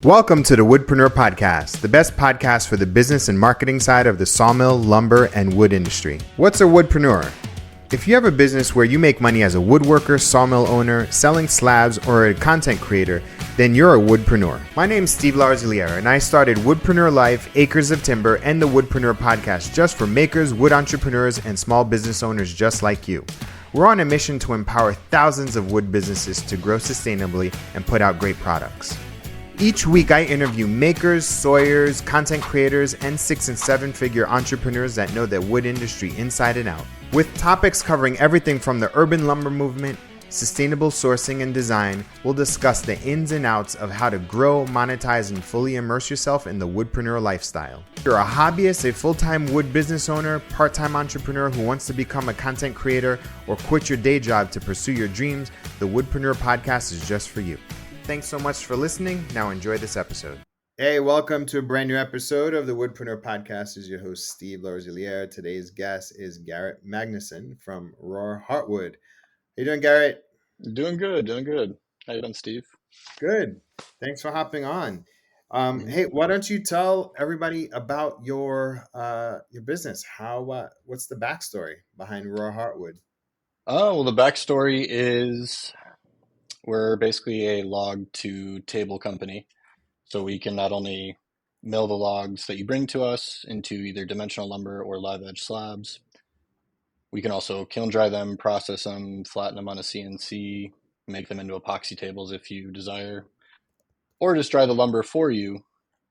Welcome to the Woodpreneur podcast, the best podcast for the business and marketing side of the sawmill, lumber, and wood industry. What's a woodpreneur? If you have a business where you make money as a woodworker, sawmill owner, selling slabs, or a content creator, then you're a woodpreneur. My name's Steve Larziliere, and I started Woodpreneur Life, Acres of Timber, and the Woodpreneur podcast just for makers, wood entrepreneurs, and small business owners just like you. We're on a mission to empower thousands of wood businesses to grow sustainably and put out great products. Each week, I interview makers, sawyers, content creators, and 6- and 7-figure entrepreneurs that know the wood industry inside and out. With topics covering everything from the urban lumber movement, sustainable sourcing and design, we'll discuss the ins and outs of how to grow, monetize, and fully immerse yourself in the woodpreneur lifestyle. If you're a hobbyist, a full-time wood business owner, part-time entrepreneur who wants to become a content creator, or quit your day job to pursue your dreams, the Woodpreneur podcast is just for you. Thanks so much for listening. Now enjoy this episode. Hey, welcome to a brand new episode of the Woodpreneur podcast. This is your host, Steve Larziliere. Today's guest is Garrett Magnusson from Heartwood. How you doing, Garrett? Doing good. How you doing, Steve? Good. Thanks for hopping on. Hey, why don't you tell everybody about your business? What's the backstory behind Heartwood? Oh, well, the backstory is we're basically a log to table company. So we can not only mill the logs that you bring to us into either dimensional lumber or live edge slabs, we can also kiln dry them, process them, flatten them on a CNC, make them into epoxy tables if you desire, or just dry the lumber for you,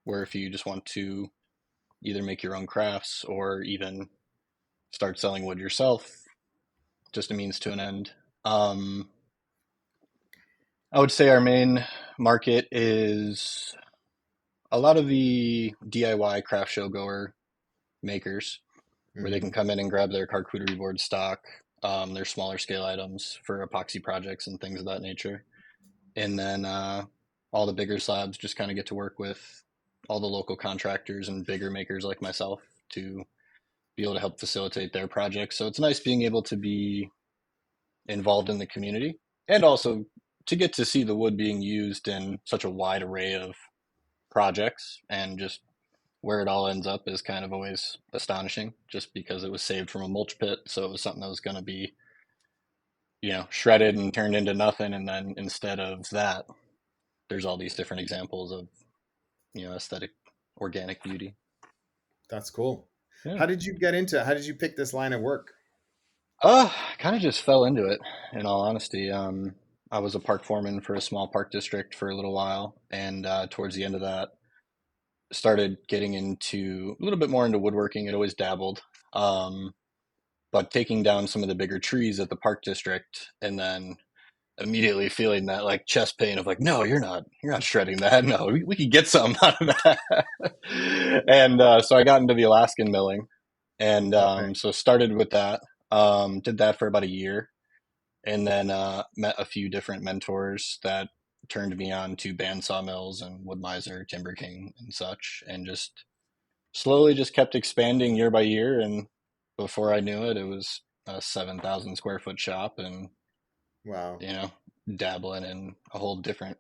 where if you just want to either make your own crafts or even start selling wood yourself, just a means to an end. I would say our main market is a lot of the DIY craft show goer makers, where they can come in and grab their charcuterie board stock, their smaller scale items for epoxy projects and things of that nature. And then all the bigger slabs just kind of get to work with all the local contractors and bigger makers like myself to be able to help facilitate their projects. So it's nice being able to be involved in the community and also to get to see the wood being used in such a wide array of projects, and just where it all ends up is kind of always astonishing, just because it was saved from a mulch pit. So it was something that was going to be, shredded and turned into nothing. And then instead of that, there's all these different examples of, aesthetic organic beauty. That's cool. Yeah. How did you pick this line of work? Kind of just fell into it, in all honesty. I was a park foreman for a small park district for a little while, and towards the end of that, started getting into a little bit more into woodworking. I'd always dabbled, but taking down some of the bigger trees at the park district, and then immediately feeling that like chest pain of like, no, you're not shredding that. No, we could get something out of that. And so I got into the Alaskan milling, and so started with that. Did that for about a year, and then met a few different mentors that turned me on to band sawmills and Wood Miser, Timber King, and such, and just slowly just kept expanding year by year. And before I knew it, it was a 7,000 square foot shop, and wow, dabbling in a whole different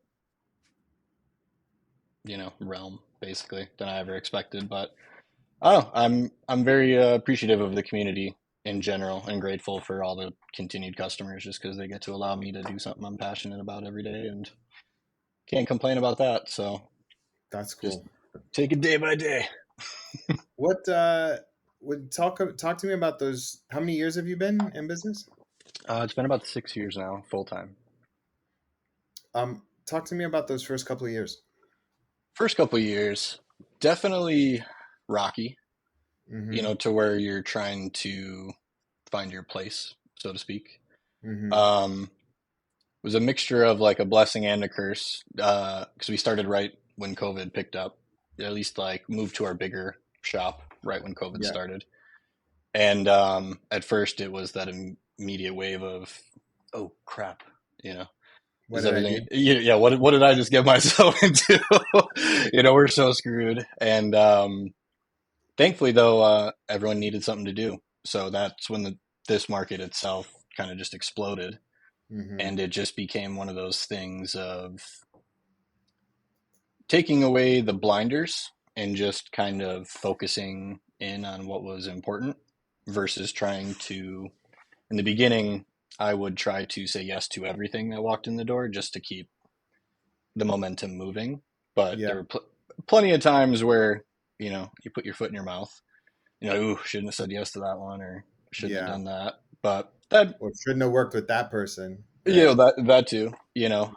realm basically than I ever expected. But I'm very appreciative of the community in general, and grateful for all the continued customers, just because they get to allow me to do something I'm passionate about every day, and can't complain about that. So that's cool. Just take it day by day. What would talk to me about those? How many years have you been in business? It's been about 6 years now, full time. Talk to me about those first couple of years. First couple of years, definitely rocky. To where you're trying to find your place, so to speak. It was a mixture of like a blessing and a curse, because we started right when COVID picked up, at least like moved to our bigger shop right when COVID started. And at first it was that immediate wave of, oh crap, what did everything, what did I just get myself into? We're so screwed. And thankfully, though, everyone needed something to do. So that's when this market itself kind of just exploded. And it just became one of those things of taking away the blinders and just kind of focusing in on what was important versus trying to, in the beginning, I would try to say yes to everything that walked in the door just to keep the momentum moving. But there Yeah. were plenty of times where, you put your foot in your mouth, ooh, shouldn't have said yes to that one or shouldn't have Yeah. done that. But that, Or shouldn't have worked with that person. you Right. know, that too, Yeah.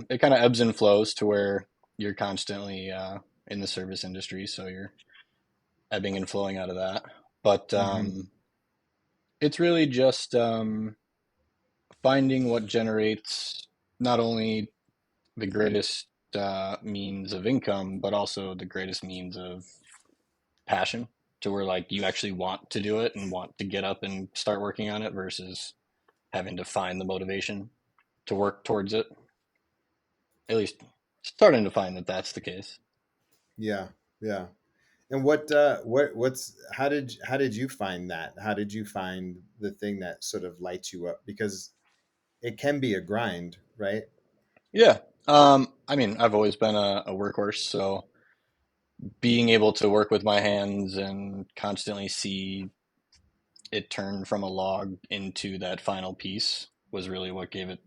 it kind of ebbs and flows to where you're constantly in the service industry. So you're ebbing and flowing out of that. But Hmm. it's really just finding what generates not only the greatest means of income, but also the greatest means of passion to where like you actually want to do it and want to get up and start working on it versus having to find the motivation to work towards it. At least starting to find that that's the case. Yeah. Yeah. And what's how did you find that? How did you find the thing that sort of lights you up? Because it can be a grind, right? Yeah. I mean, I've always been a workhorse, so being able to work with my hands and constantly see it turn from a log into that final piece was really what gave it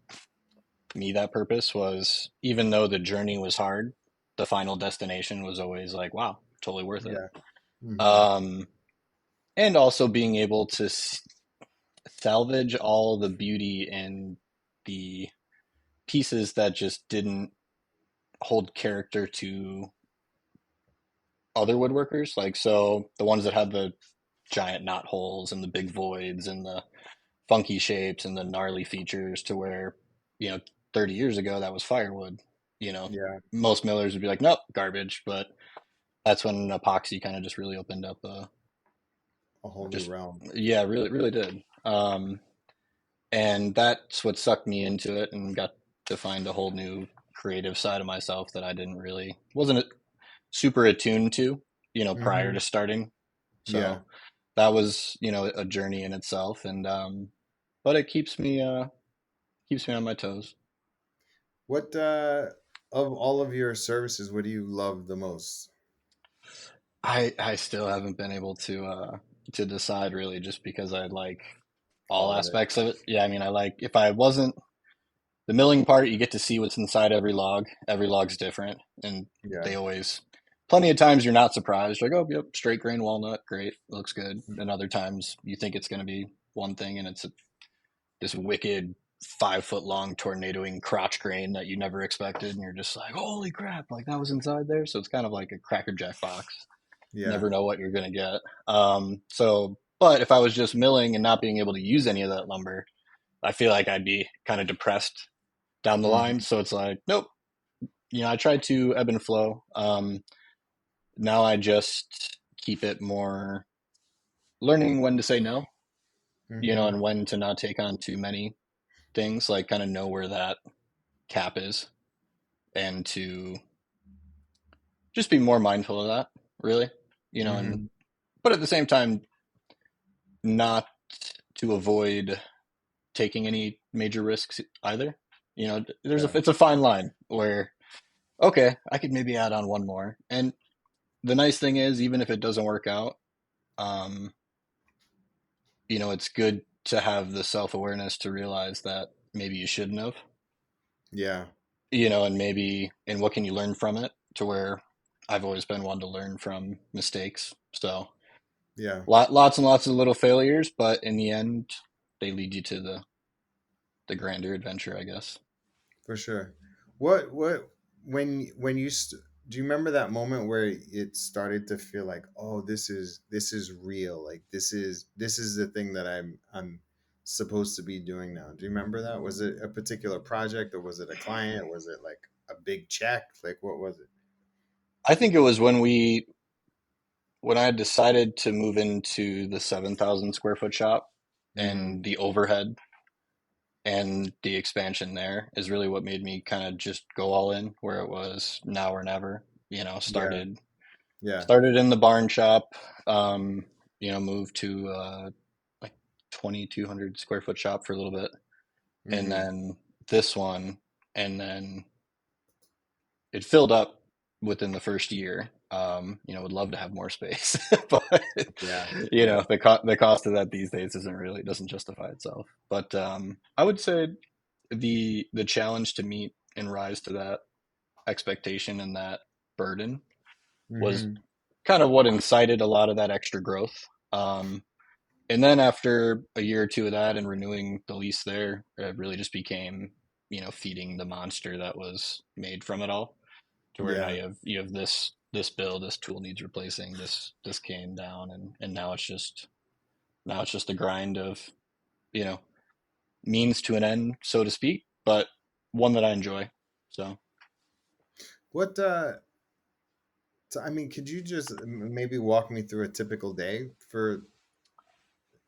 me that purpose was even though the journey was hard, the final destination was always like, wow, totally worth it. Yeah. Hmm. Um, and also being able to salvage all the beauty in the pieces that just didn't hold character to other woodworkers. Like, so the ones that had the giant knot holes and the big voids and the funky shapes and the gnarly features to where, you know, 30 years ago that was firewood. You know, Yeah. most millers would be like, nope, garbage. But that's when epoxy kind of just really opened up A whole new just, realm. yeah, really, really did. And that's what sucked me into it and got to find a whole new creative side of myself that I didn't really, wasn't super attuned to, prior Hmm. to starting. Yeah. So that was, a journey in itself. And, but it keeps me on my toes. What of all of your services, what do you love the most? I still haven't been able to decide really just because I like all All of it. aspects of it. Yeah, I mean, I like if I wasn't the milling part, you get to see what's inside every log. Every log's different, and Yeah. they always plenty of times you're not surprised. Like, oh, yep, straight grain walnut, great, looks good. And other times you think it's going to be one thing, and it's this wicked 5 foot long tornadoing crotch grain that you never expected, and you're just like, holy crap, like that was inside there. So it's kind of like a Cracker Jack box. Yeah. Never know what you're going to get. But if I was just milling and not being able to use any of that lumber, I feel like I'd be kind of depressed down the line. Hmm. So it's like, nope. I tried to ebb and flow. Now I just keep it more learning when to say no, Hmm. and when to not take on too many things, like kind of know where that cap is and to just be more mindful of that, really, and Hmm. but at the same time, not to avoid taking any major risks either. Yeah. It's a fine line where okay, I could maybe add on one more. And the nice thing is, even if it doesn't work out, um, it's good to have the self awareness to realize that maybe you shouldn't have, Yeah. and maybe and what can you learn from it to where I've always been one to learn from mistakes. So Yeah. lots and lots of little failures, but in the end, they lead you to the grander adventure, I guess. For sure. What when you do you remember that moment where it started to feel like, oh, this is real. Like this is the thing that I'm supposed to be doing now. Do you remember that? Was it a particular project or was it a client? Was it like a big check? Like what was it? I think it was when I decided to move into the 7,000 square foot shop Mm-hmm. and the overhead and the expansion there is really what made me kind of just go all in where it was now or never, Yeah. Yeah. started in the barn shop, moved to like 2,200 square foot shop for a little bit and Mm-hmm. then this one and then it filled up within the first year. Would love to have more space, but Yeah, you know, yeah. the cost of that these days doesn't justify itself. But I would say the challenge to meet and rise to that expectation and that burden was Hmm. kind of what incited a lot of that extra growth. And then after a year or two of that and renewing the lease there, it really just became, feeding the monster that was made from it all. To where now Yeah. you have this bill, this tool needs replacing, this came down, and now it's just a grind of, you know, means to an end, so to speak, but one that I enjoy. So What so, I mean, could you just maybe walk me through a typical day for,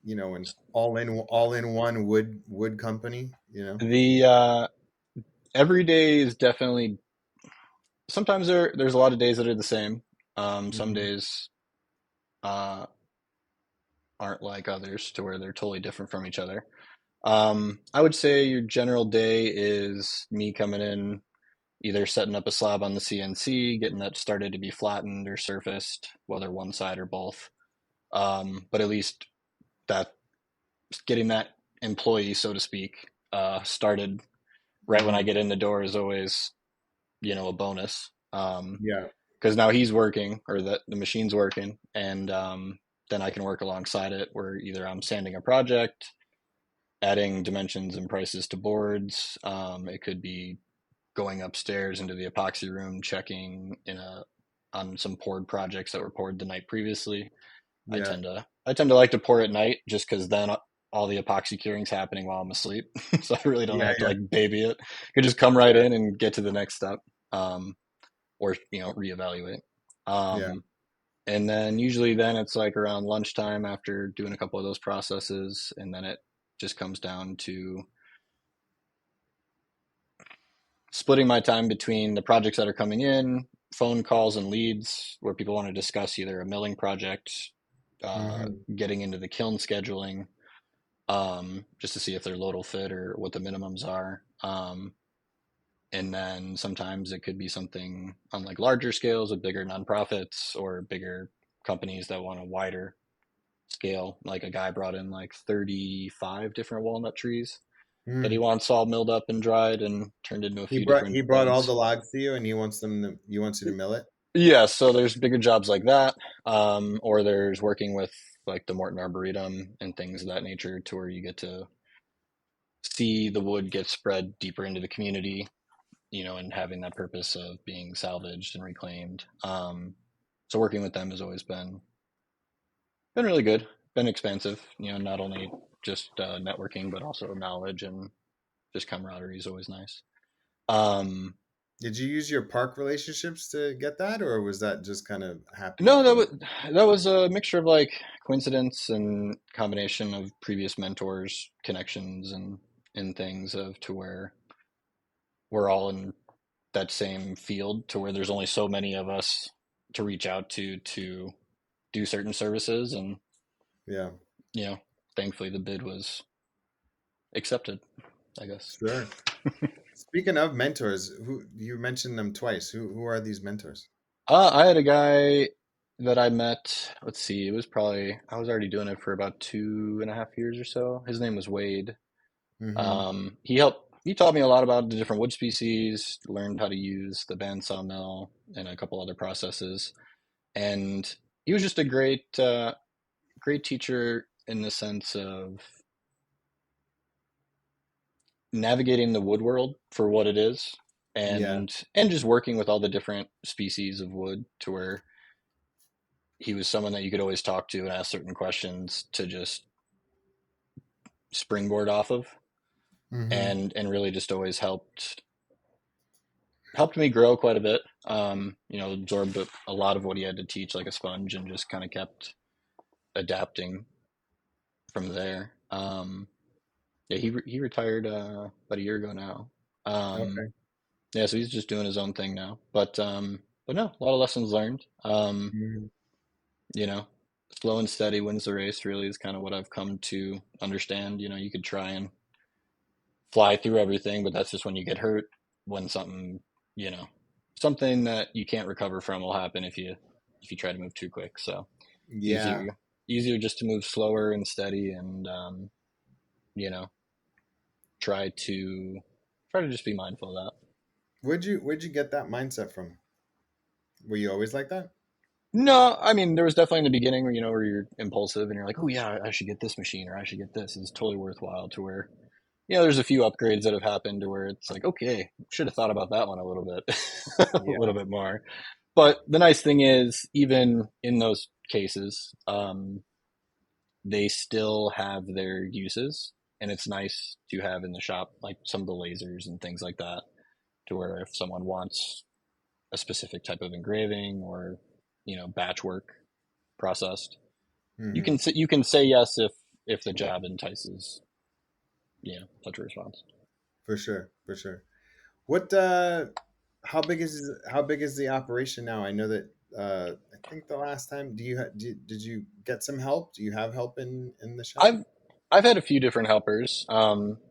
an all in one wood company, the every day is definitely, sometimes there's a lot of days that are the same. Some Hmm. days uh, aren't like others to where they're totally different from each other. I would say your general day is me coming in, either setting up a slab on the CNC, getting that started to be flattened or surfaced, whether one side or both. But at least that getting that employee, so to speak, started right when I Hmm. get in the door is always, a bonus. Yeah. Because now he's working, or the machine's working, and then I can work alongside it where either I'm sanding a project, adding dimensions and prices to boards. It could be going upstairs into the epoxy room, checking on some poured projects that were poured the night previously. I Yeah. tend to I tend to like to pour at night just because then all the epoxy curing's happening while I'm asleep, so I really don't Yeah. have to Yeah. like baby it. I could just come right Yeah. in and get to the next step, or reevaluate. Yeah. Um, and then usually then it's like around lunchtime after doing a couple of those processes, and then it just comes down to splitting my time between the projects that are coming in, phone calls and leads where people want to discuss either a milling project, Hmm. getting into the kiln scheduling, just to see if their load will fit or what the minimums are. And then sometimes it could be something on like larger scales with bigger nonprofits or bigger companies that want a wider scale. Like a guy brought in like 35 different walnut trees that he Mm. wants all milled up and dried and turned into a He few brought different he brought all beds. the logs to you, and he wants you to mill it. Yeah, so there's bigger jobs like that, or there's working with like the Morton Arboretum and things of that nature, to where you get to see the wood get spread deeper into the community, and having that purpose of being salvaged and reclaimed. So working with them has always been really good, been expansive. Not only just networking, but also knowledge and just camaraderie is always nice. Um, Did you use your park relationships to get that, or was that just kind of happy No, that was coincidence? that was a mixture of like coincidence and combination of previous mentors, connections, and things of to where we're all in that same field, to where there's only so many of us to reach out to do certain services, and Yeah, you know, thankfully the bid was accepted, I guess. sure. Speaking of mentors, who you mentioned them twice. Who are these mentors? I had a guy that I met. Let's see, it was probably I was already doing it for about 2.5 years or so. His name was Wade. Hmm. He taught me a lot about the different wood species, learned how to use the bandsaw mill and a couple other processes. And he was just a great teacher in the sense of navigating the wood world for what it is, Yeah. and just working with all the different species of wood, to where he was someone that you could always talk to and ask certain questions to just springboard off of, Hmm. and really just always helped me grow quite a bit. Absorbed a lot of what he had to teach like a sponge, and just kind of kept adapting from there. Yeah, he retired about a year ago now. Um, Okay. yeah, so he's just doing his own thing now. But no, a lot of lessons learned. Mhm. You know, Slow and steady wins the race. Really is kind of what I've come to understand. You could try and fly through everything, but that's just when you get hurt, when something, you know. something that you can't recover from will happen if you try to move too quick. So Yeah. easier just to move slower and steady, and you know, try to just be mindful of that. Where'd you get that mindset from? Were you always like that? No, I mean, there was definitely in the beginning where, where you're impulsive and you're like, oh yeah, I should get this machine or I should get this. It's totally worthwhile to where, there's a few upgrades that have happened to where it's like, okay, should have thought about that one a little bit, a Yeah. little bit more. But the nice thing is, even in those cases, they still have their uses, and it's nice to have in the shop, like some of the lasers and things like that, to where if someone wants a specific type of engraving or, batch work processed, Hmm. you can say yes if the job entices, such a response. For sure, for sure. What how big is the operation now? I know that I think the last time did you get some help? Do you have help in the shop? I've I've had a few different helpers.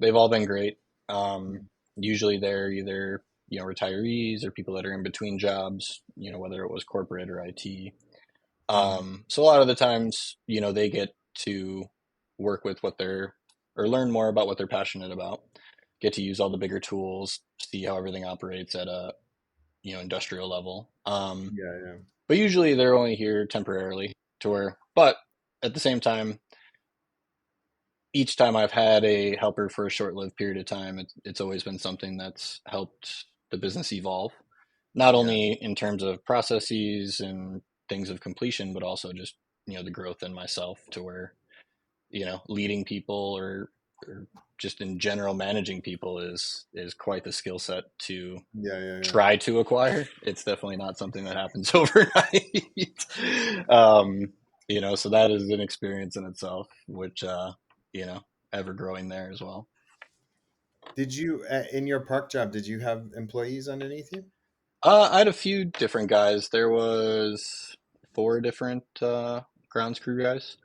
They've all been great. Um, Usually they're either retirees or people that are in between jobs. Whether it was corporate or IT. Hmm. So a lot of the times, they get to work with what they're or learn more about what they're passionate about. Get to use all the bigger tools, see how everything operates at a industrial level. Yeah, yeah. But usually they're only here temporarily to where, but at the same time, each time I've had a helper for a short-lived period of time, it's always been something that's helped the business evolve, not Yeah. only in terms of processes and things of completion, but also just the growth in myself to where leading people or just in general managing people is quite the skill set to Yeah, yeah, yeah. try to acquire. It's definitely not something that happens overnight. um, so that is an experience in itself, which you know, ever growing there as well. Did you in your park job, did you have employees underneath you? I had a few different guys. There was four different grounds crew guys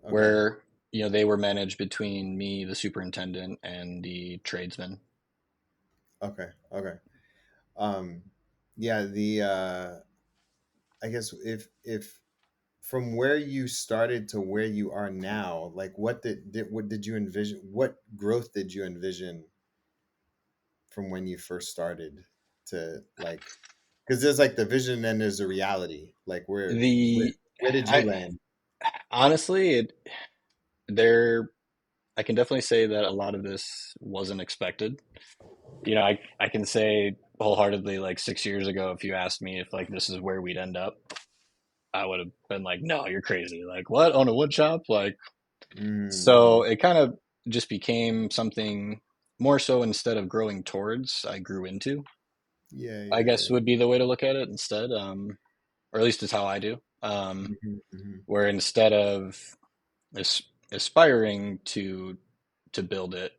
Okay. where they were managed between me, the superintendent, and the tradesman. Okay. Okay. Um yeah, the I guess if from where you started to where you are now, like what did you envision? What growth did you envision from when you first started to like, because there's like the vision and there's the reality. Like The where did you I land? honestly, there I can definitely say that a lot of this wasn't expected. I can say wholeheartedly, like 6 years ago, if you asked me if like this is where we'd end up, I would have been like, no, you're crazy. Like, what? Own a wood shop? Like, Mm-hmm. so it kind of just became something more so instead of growing towards, I grew into, Yeah, I yeah, guess yeah. would be the way to look at it instead. Or at least is how I do. Hmm. Hmm. Where instead of as, aspiring to build it,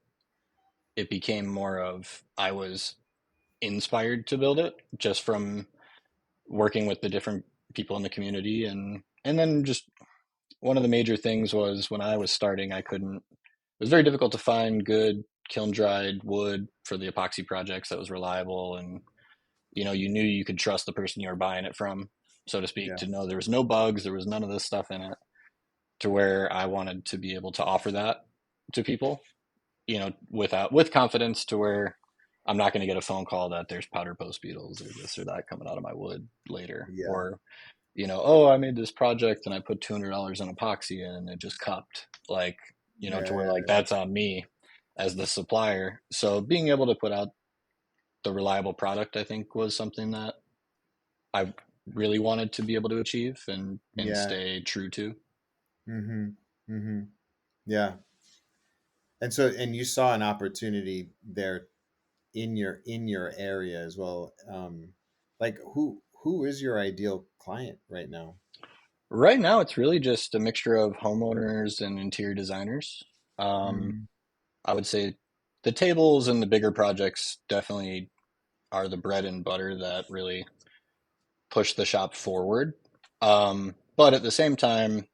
it became more of I was inspired to build it just from working with the different people in the community, and then just one of the major things was when I was starting, I couldn't it was very difficult to find good kiln dried wood for the epoxy projects that was reliable, and you knew you could trust the person you were buying it from, so to speak, Yeah, to know there was no bugs, there was none of this stuff in it, to where I wanted to be able to offer that to people, with confidence, to where I'm not going to get a phone call that there's powder post beetles or this or that coming out of my wood later, yeah, or oh, I made this project and I put $200 in epoxy in and it just cupped, like, to where like yeah, that's on me as the supplier. So being able to put out the reliable product, I think, was something that I really wanted to be able to achieve and yeah. stay true to. Mm-hmm. Mm-hmm. Yeah. And so, and you saw an opportunity there in your area as well. Like who is your ideal client right now? Right now, it's really just a mixture of homeowners and interior designers. Um, Mm, I would say the tables and the bigger projects definitely are the bread and butter that really push the shop forward. But at the same time,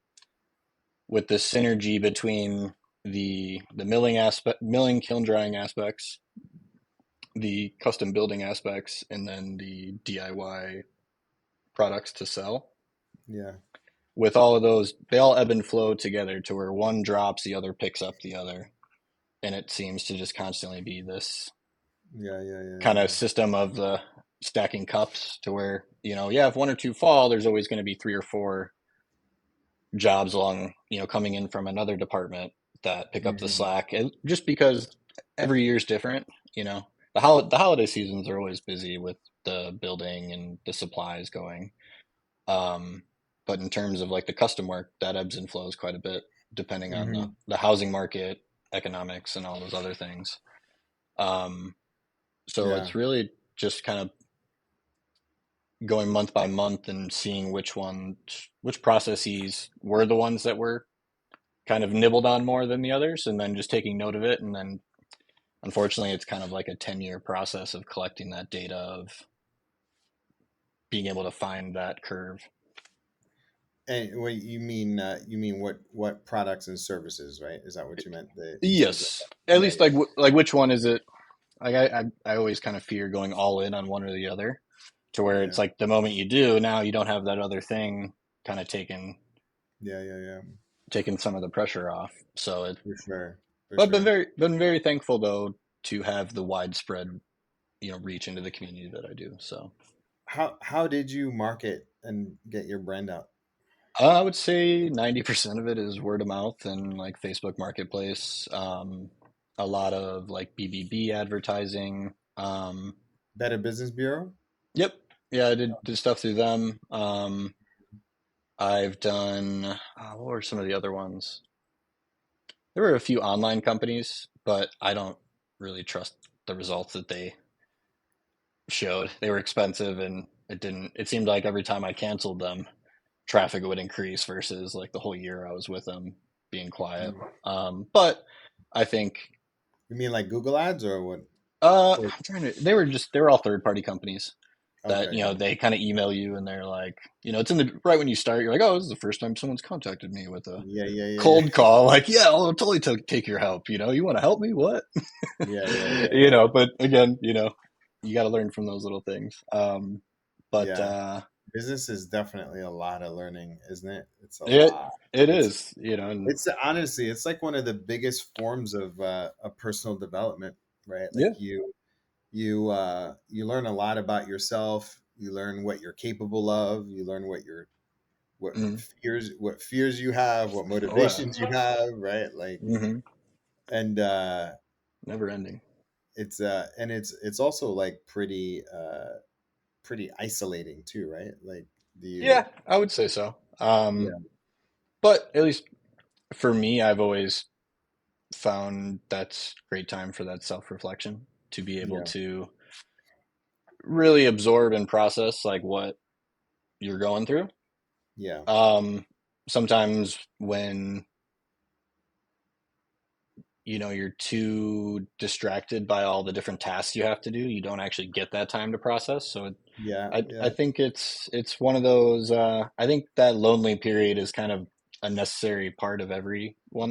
with the synergy between the milling kiln drying aspects, the custom building aspects and then the DIY products to sell. Yeah. With all of those, they all ebb and flow together to where one drops, the other picks up the other. And it seems to just constantly be this Yeah. Yeah. kind Yeah. of system of the stacking cups to where, yeah, if one or two fall, there's always going to be three or four jobs along, coming in from another department that pick Yeah. up the Hmm. slack. And just because every year's different, the holiday seasons are always busy with the building and the supplies going. Um, but in terms of like the custom work, that ebbs and flows quite a bit depending on the, Hmm. the housing market, economics, and all those other things. Um, so Yeah. it's really just kind of going month by month and seeing which processes were the ones that were kind of nibbled on more than the others, and then just taking note of it. And then unfortunately, it's kind of like a 10-year process of collecting that data of being able to find that curve. And what you mean? You mean what products and services, right? Is that what you meant? In terms of, Yes, at yeah, least like which one is it? Like I always kind of fear going all in on one or the other, to where yeah, it's like the moment you do, now you don't have that other thing kind of yeah, yeah, yeah, taking some of the pressure off. So it, for sure, for but I've sure. been very thankful though to have the widespread reach into the community that I do. So How did you market and get your brand out? I would say 90% of it is word of mouth and like Facebook Marketplace. A lot of like BBB advertising. Better Business Bureau? Yep. Yeah, I did stuff through them. I've done, what were some of the other ones? There were a few online companies, but I don't really trust the results that they showed. They were expensive and it seemed like every time I canceled them, traffic would increase versus like the whole year I was with them being quiet. Mm. But I think You mean like Google Ads or what? Or, I'm trying to they were all third party companies that, okay, they kind of email you and they're like, it's in the right when you start, you're like, oh, this is the first time someone's contacted me with a yeah, yeah, yeah, cold yeah, call. Like, yeah, I'll totally take your help. You want to help me? What? yeah, yeah, yeah, But again, you got to learn from those little things. But yeah. Business is definitely a lot of learning, isn't it? It's a it lot. it It's is, and it's honestly, it's like one of the biggest forms of personal development, right? Like yeah. you learn a lot about yourself. You learn what you're capable of. You learn what Mhm. fears you have, what Oh yeah. motivations you have, right? Like, Hmm. and Never ending. it's also like pretty isolating too, right? Like, do you? Yeah, I would say so. Yeah, But at least for me, I've always found that's great time for that self-reflection to be able yeah, to really absorb and process like what you're going through. yeah, Um, Sometimes when you're too distracted by all the different tasks you have to do, you don't actually get that time to process. So yeah, I yeah, think it's one of those. I think that lonely period is kind of a necessary part of anyone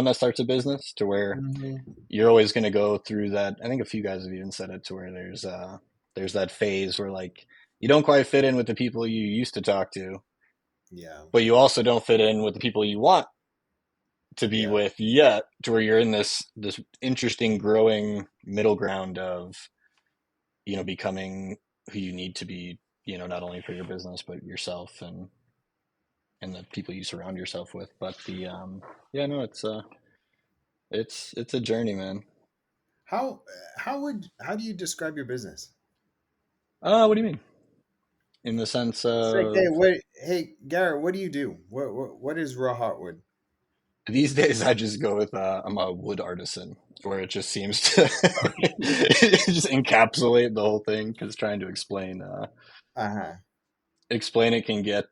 that starts a business, to where hmm, you're always going to go through that. I think a few guys have even said it, to where there's that phase where like you don't quite fit in with the people you used to talk to, yeah, but you also don't fit in with the people you want to be yeah, with yet, to where you're in this interesting growing middle ground of becoming who you need to be, not only for your business but yourself and the people you surround yourself with. But the yeah, no, it's a journey, man. how how do you describe your business? What do you mean, in the sense It's like, hey, of Garrett, what do you do? What is Raw Heartwood? these days? I just go with I'm a wood artisan, where it just seems to just encapsulate the whole thing, because trying to Uh-huh. explain it can get,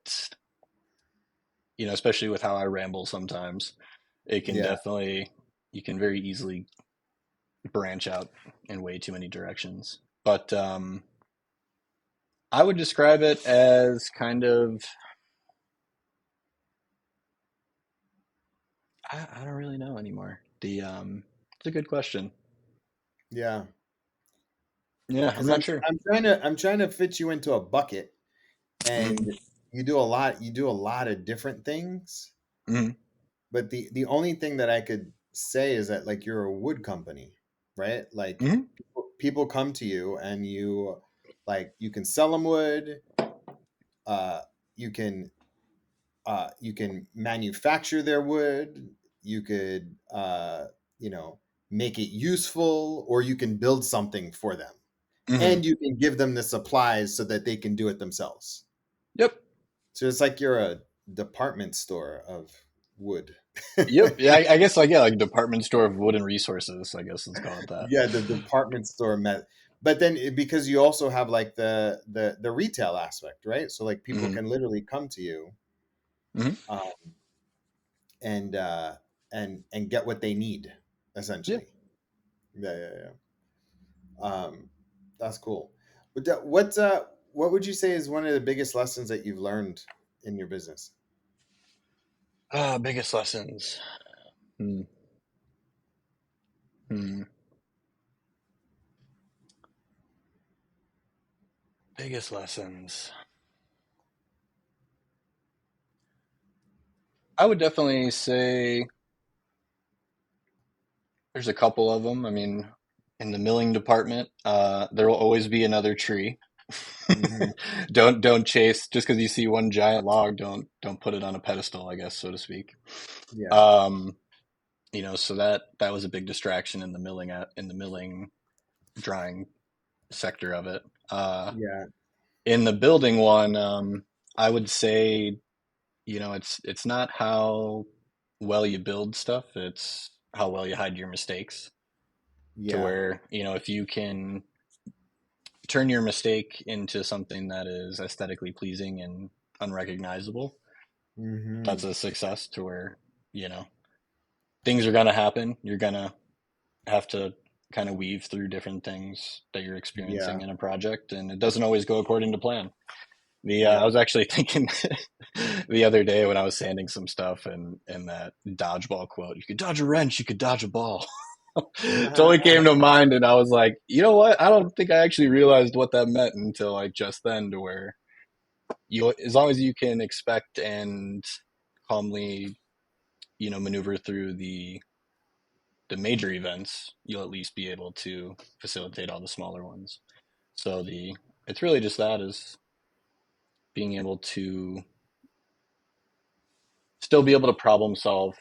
especially with how I ramble sometimes, it can Yeah. definitely, you can very easily branch out in way too many directions. But I would describe it as kind of, I don't really know anymore. It's a good question. Yeah. Yeah, I'm Because not sure. I'm trying to fit you into a bucket, Mm-hmm. and you do a lot of different things. Mm-hmm. But the only thing that I could say is that like you're a wood company, right? Like Mm-hmm. people come to you and you can sell them wood, uh, you can you can manufacture their wood, you could you know make it useful, or you can build something for them, Mm-hmm. and you can give them the supplies so that they can do it themselves. Yep. So it's like you're a department store of wood. Yep. Yeah, I guess like, yeah, like department store of wooden resources, I guess let's call it that. Yeah, the department store met. But then because you also have like the retail aspect, right? So like people Mm-hmm. can literally come to you Mm-hmm. um, and and get what they need Yeah. essentially. Yeah. That's cool. But what would you say is one of the biggest lessons that you've learned in your business? Biggest lessons. Hmm. Hmm. Biggest lessons. I would definitely say there's a couple of them. I mean, in the milling department, there will always be another tree. Hmm. Don't chase just because you see one giant log. Don't put it on a pedestal, I guess, so to speak. Yeah. Um, so that was a big distraction in the milling drying sector of it. Yeah. In the building one, I would say, it's not how well you build stuff, it's how well you hide your mistakes. To Yeah. where, if you can turn your mistake into something that is aesthetically pleasing and unrecognizable, that's Hmm. a success. To where, you know, things are going to happen. You're going to have to kind of weave through different things that you're Yeah. experiencing in a project, and it doesn't always go according to plan. I Yeah. was actually thinking the other day when I was sanding some stuff, and that dodgeball quote, "You could dodge a wrench, you could dodge a ball." Totally came to mind, and I was like, you know what? I don't think I actually realized what that meant until like just then. To where as long as you can expect and calmly, maneuver through the major events, you'll at least be able to facilitate all the smaller ones. So it's really just that, is being able to still be able to problem solve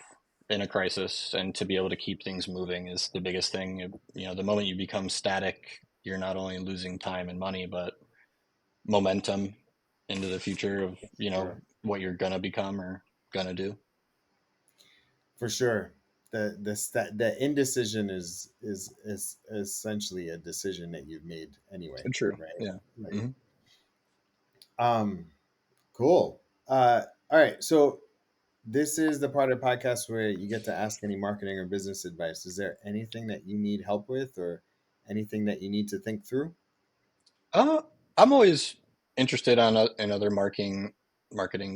in a crisis, and to be able to keep things moving is the biggest thing. The moment you become static, you're not only losing time and money, but momentum into the future of, Sure. what you're gonna become or gonna do. For sure. The indecision is essentially a decision that you've made anyway, True. right? Yeah. Like, Hmm. um, cool. All right. So this is the part of the podcast where you get to ask any marketing or business advice. Is there anything that you need help with, or anything that you need to think through? Uh, I'm always interested in other marketing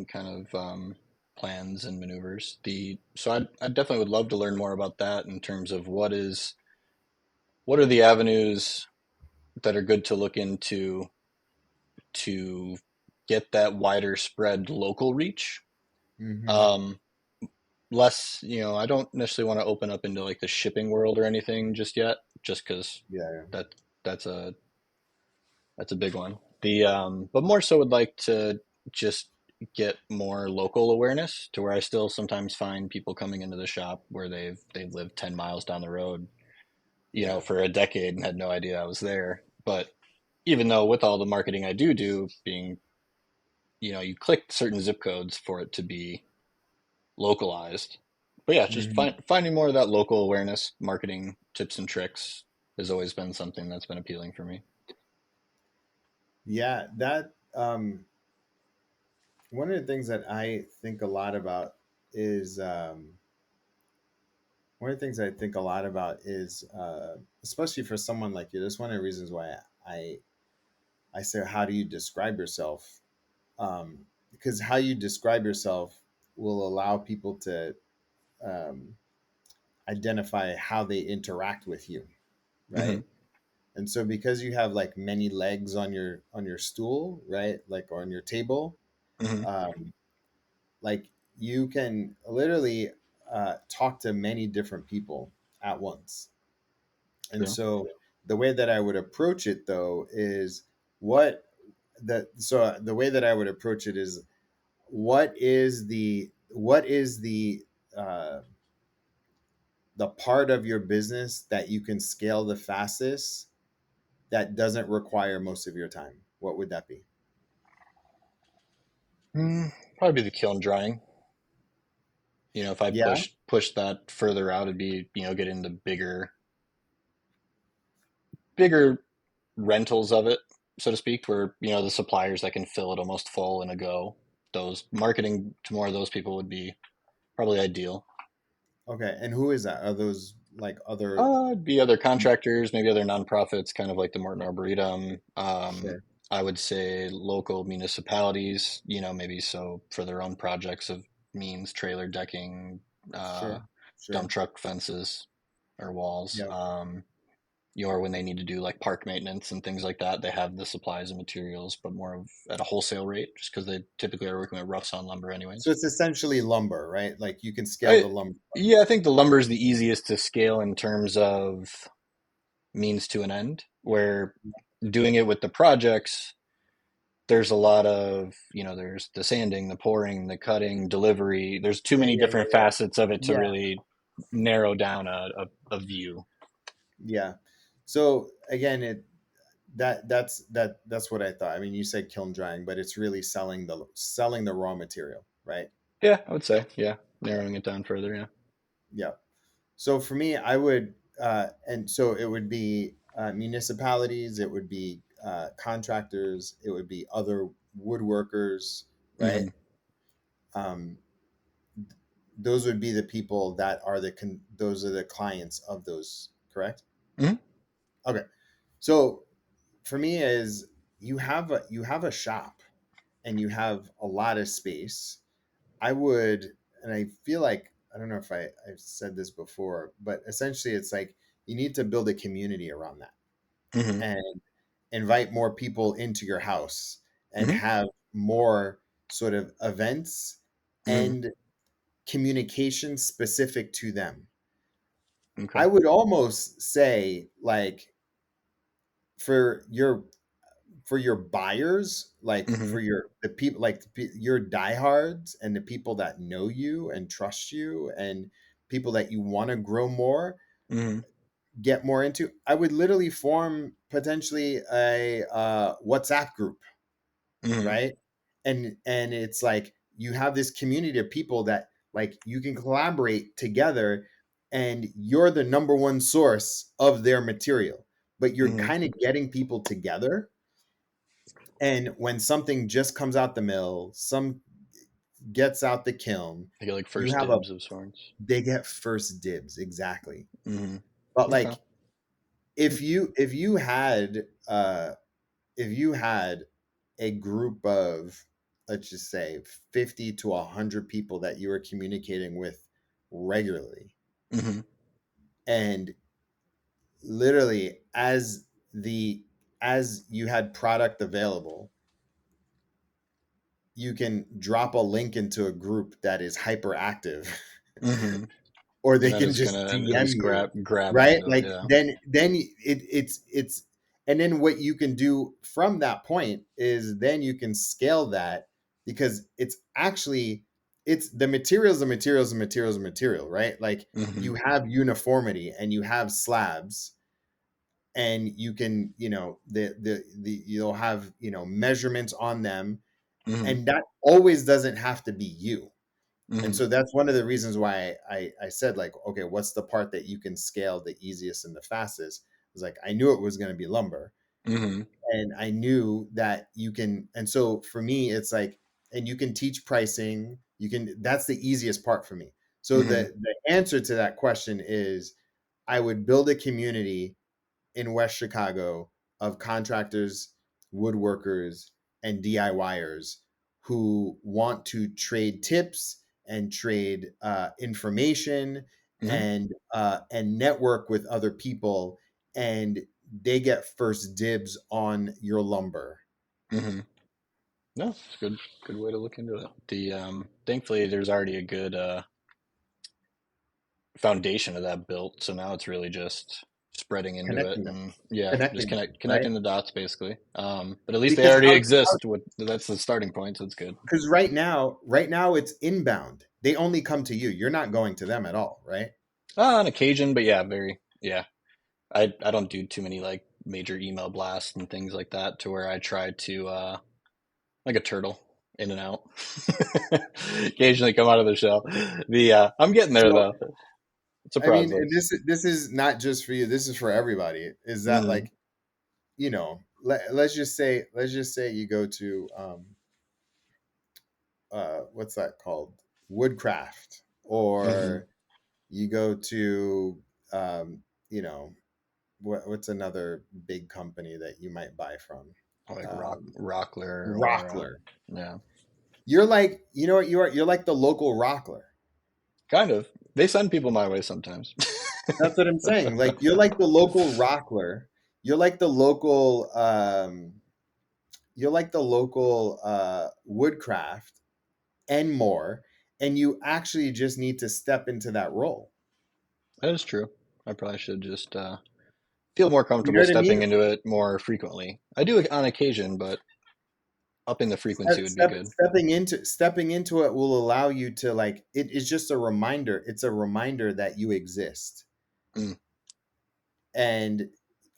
kind of plans and maneuvers. I definitely would love to learn more about that, in terms of what are the avenues that are good to look into to get that wider spread local reach. Mm-hmm. Um, Less, I don't necessarily want to open up into like the shipping world or anything just yet, just because Yeah. that that's a big one. But more so would like to just get more local awareness, to where I still sometimes find people coming into the shop where they've lived 10 miles down the road, Yeah. for a decade, and had no idea I was there. But even though with all the marketing I do, being, you click certain zip codes for it to be localized. But yeah, just Hmm. finding more of that local awareness, marketing tips and tricks has always been something that's been appealing for me. Yeah. That one of the things that I think a lot about is one of the things I think a lot about is especially for someone like you. That's one of the reasons why I I say, how do you describe yourself? Because how you describe yourself will allow people to um, identify how they interact with you, Hmm. right? And so because you have like many legs on your stool, right? Like on your table, Hmm. um, like you can literally talk to many different people at once. And True. so the way that I would approach it though is what the way that I would approach it is what is the part of your business that you can scale the fastest that doesn't require most of your time? What would that be? Probably be the kiln drying. If I Yeah. push that further out, it'd be, get into bigger rentals of it, so to speak, where, the suppliers that can fill it almost full in a go. Those marketing to more of those people would be probably ideal. Okay. And who is that? Are those like other? It'd be other contractors, maybe other nonprofits, kind of like the Morton Arboretum. Sure. I would say local municipalities, maybe so for their own projects of means, trailer decking, uh, Sure. dump Sure. truck fences or walls. Yeah. Or when they need to do like park maintenance and things like that, they have the supplies and materials, but more of at a wholesale rate, just because they typically are working with rough sawn lumber, So anyways. it's essentially lumber, right? Like you can scale the lumber. Yeah, I think the lumber is the easiest to scale in terms of means to an end, where doing it with the projects, there's a lot of, there's the sanding, the pouring, the cutting, delivery. There's too Yeah. many Yeah. Yeah. different facets of it to Yeah. really narrow down a view. Yeah. So again, that's what I thought. I mean, you said kiln drying, but it's really selling the raw material, right? Yeah, I would say, yeah, narrowing it down further, yeah. Yeah. So for me, I would, and so it would be municipalities, it would be contractors, it would be other woodworkers, right? Hmm. Um, those would be the people that are those are the clients of those, correct? Hmm. Okay. So for me is you have a shop and you have a lot of space. I would, and I feel like I don't know if I've said this before, but essentially it's like you need to build a community around that Hmm. and invite more people into your house and Hmm. have more sort of events Hmm. and communication specific to them. I Okay. would almost say like for your for your buyers, like Hmm. for your the people like your diehards and the people that know you and trust you and people that you want to grow more, Hmm. get more into, I would literally form potentially a WhatsApp group, Hmm. right? And it's like you have this community of people that like you can collaborate together and you're the number one source of their material, but you're Hmm. kind of getting people together. And when something just comes out the mill, some gets out the kiln, I get like you first have a dibs of sorts. they get first dibs, exactly. Hmm. But Okay. like if you had a group of, let's just say, 50 to 100 people that you were communicating with regularly, Hmm. and literally as you had product available, you can drop a link into a group that is hyperactive Hmm. or And they that can is just gonna at DM least you, grab right? onto it. Like Yeah. then it's and then what you can do from that point is then you can scale that because it's actually it's the materials, the materials, the materials, the material, right? Like Hmm. you have uniformity and you have slabs and you can, the you'll have, measurements on them, Hmm. and that always doesn't have to be you. And Hmm. so that's one of the reasons why I said like, okay, what's the part that you can scale the easiest and the fastest? I was like, I knew it was going to be lumber, Hmm. and I knew that you can. And so for me, it's like, and you can teach pricing. You can. That's the easiest part for me. So Hmm. the answer to that question is, I would build a community in West Chicago of contractors, woodworkers, and DIYers who want to trade tips and trade information Hmm. and network with other people and they get first dibs on your lumber. Hmm. No, it's a good way to look into it. The thankfully there's already a good foundation of that built, so now it's really just spreading into it Connecting them, and yeah, just connecting them, right? connecting the dots basically. But at least they Because already exist. That's the starting point, so it's good. because right now it's inbound. They only come to you. You're not going to them at all, right? On occasion, but yeah, very yeah. I don't do too many like major email blasts and things like that to where I try to like a turtle in and out. Occasionally come out of the shell. The I'm getting there So though. It's a I mean, process. and this is not just for you. This is for everybody. Is that Mm-hmm. like, let's just say you go to what's that called? Woodcraft, Mm-hmm. or you go to um, you know, what's another big company that you might buy from? Like Um, Rockler or Rockler. yeah, You're like, you know what you are? You're like the local Rockler. kind of. They send people my way sometimes. That's what I'm saying. Like you're like the local Rockler. You're like the local Woodcraft and more, and you actually just need to step into that role. That is true. I probably should just feel more You know comfortable what I stepping mean? into it more frequently. I do it on occasion, but upping the frequency would be good. Stepping into it will allow you to, like, it is just a reminder. It's a reminder that you exist. Mm, And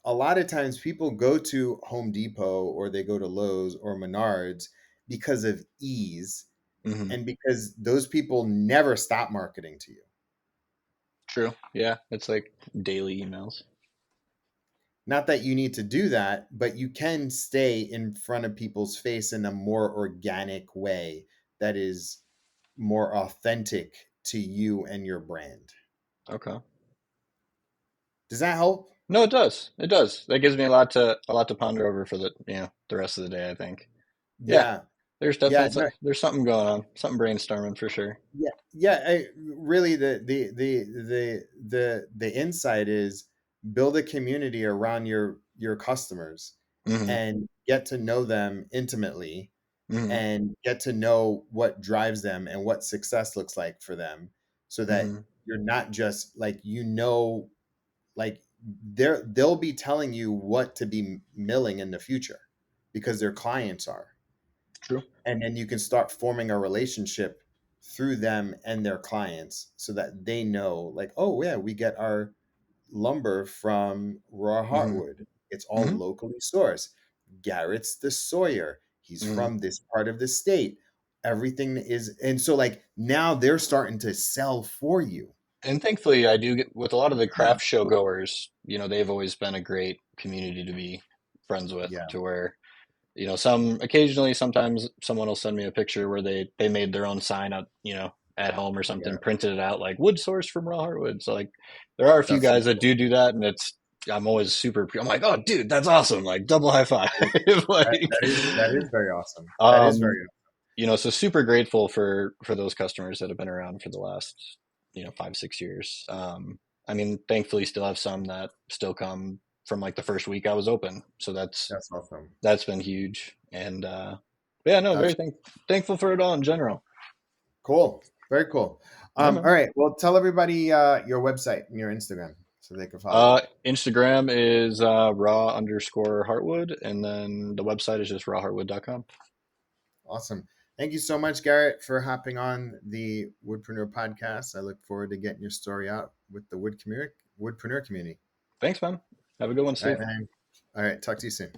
a lot of times people go to Home Depot or they go to Lowe's or Menards because of ease, hmm. and because those people never stop marketing to you. True. Yeah, it's like daily emails. Not that you need to do that, but you can stay in front of people's face in a more organic way that is more authentic to you and your brand. Okay. Does that help? No, it does. It does. That gives me a lot to ponder over for the rest of the day, I think. Yeah, Yeah. there's Yeah. definitely No, there's something going on, something brainstorming for sure. yeah. Yeah. Really, the insight is build a community around your customers Hmm. and get to know them intimately, Hmm. and get to know what drives them and what success looks like for them, so that Hmm. you're not just like, like, they'll be telling you what to be milling in the future because their clients are. True. And then you can start forming a relationship through them and their clients, so that they know, like, oh yeah, we get our lumber from Raw Hmm. Heartwood. It's all Hmm. locally sourced. Garrett's the Sawyer. He's Hmm. from this part of the state. Everything is, and so, like, now they're starting to sell for you. And thankfully, I do get with a lot of the Yeah. craft show goers. They've always been a great community to be friends with. Yeah. To where some occasionally, sometimes someone will send me a picture where they made their own sign up, at home or something, Yeah. printed it out like wood source from raw hardwood. So like, there are a few That's so guys that cool. do that, and I'm always I'm like, oh, dude, that's awesome! Like double high five, like, That is very awesome. That is um, very so super grateful for those customers that have been around for the last 5-6 years. I mean, thankfully, still have some that still come from like the first week I was open, so that's awesome. that's been huge. And yeah, no, That's very thankful for it all in general. cool. Very cool. Yeah, All man. right. Well, tell everybody your website and your Instagram so they can follow you. Instagram is raw_Heartwood, and then the website is just rawheartwood.com. Awesome. Thank you so much, Garrett, for hopping on the Woodpreneur podcast. I look forward to getting your story out with the Woodpreneur community. Thanks, man. Have a good one, All right, Steve. man. All right. Talk to you soon.